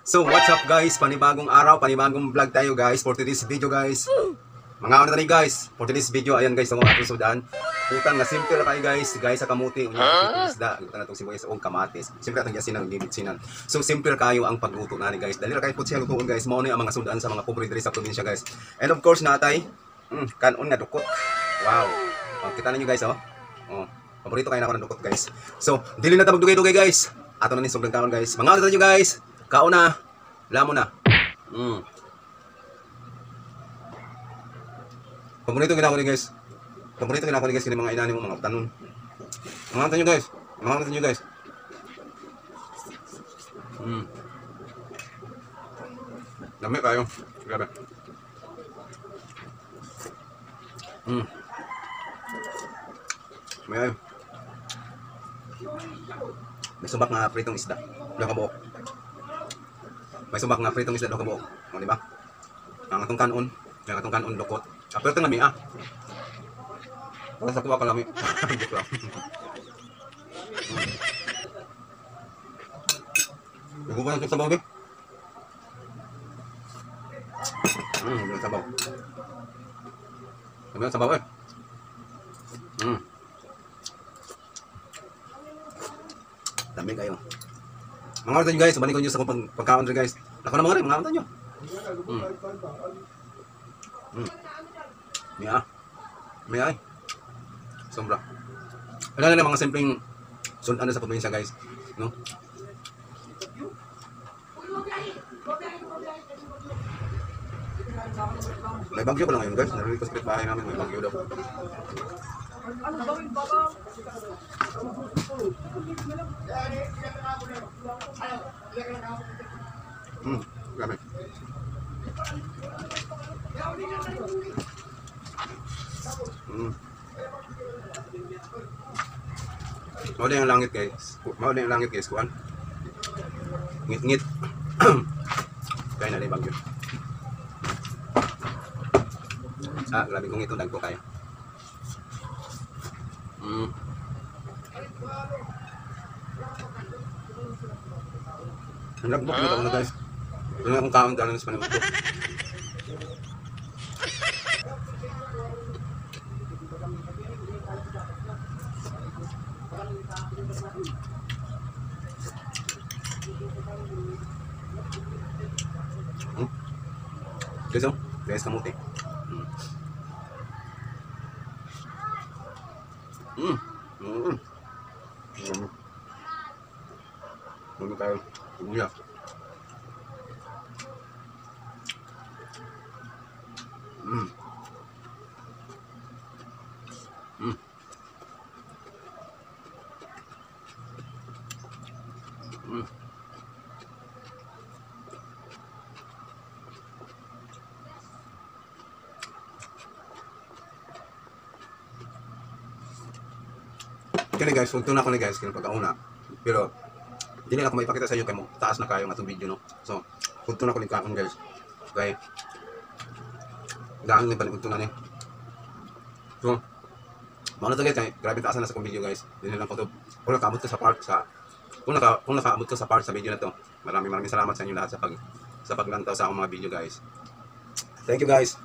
So what's up guys, panibagong araw, panibagong vlog tayo guys for today's video guys. Mga ano tani guys, for today's video, ayan guys, ang ating sudan. Utang na simple ra kay guys sa kamuti, unya isda, utang natong sibuyas o kamatis. Simple atong yasin ang limit sinan. So simple kayo ang pagluto nani guys. Dali ra kay pud siya lutuon guys, mao ni ang mga sudan sa mga pobre diri sa probinsya guys. And of course natay, kanon nga dukot. Wow. Kita ninyo guys oh. Paborito kayo na ako ng dukot guys. So, dili na ta magdugay-dugay guys. Ato na ni sugdan kaon guys. Mga ano nyo guys. Kaon na. Lamo na. Paborito gina ko ni guys. Paborito gina ko ni guys kini mga inani mo mga tanon. Mga ano nyo guys. Mga ano nyo guys. Dami kayo. Grabe. May subak na pritong isda, daw kabuok. May subak na pritong isda, daw kabuok. O, di ba? Ang atong kanon, lukot. Pero ito nga miya. Para sa kuha ka lami. Joke lang. Naguban natin sabaw, babe. Yung sabaw. Sabaw, sabaw, eh. Dami kayo. Mga orta nyo guys, balik ko nyo sa pagkaon rin guys. Ako na mga rin, mga orta nyo. Miya ay. Sombra. Ano na mga simpleng sundan sa probinsya guys. No? May bagyo ko lang ngayon guys. Narinig ko sa bahay namin, may bagyo daw. Grabe. Maulit yung langit guys. Maulit yung langit guys. Kuan. Ngit-ngit. Kaya na rin bagyo. Grabe kung ito dagpo kaya. Nagbuk na ako na guys. Doon akong kaon dahil sa panibok. Guys, guys kamuti. Ano tayo? Buya. Kaya guys, punto na ako ni guys kaya pagkauna. Pero hindi na ako maipakita sa inyo kaya mo taas na kayo ng atong video no. So, punto na ako ni kaon guys. Okay. Daan ni punto na ni. So, mao to guys, grabe taas na sa kong video guys. Hindi lang ko to. Kung nakaabot ka sa part sa kung nakaabot ka sa part sa video na to. Maraming salamat sa inyo lahat sa paglantaw sa akong mga video guys. Thank you guys.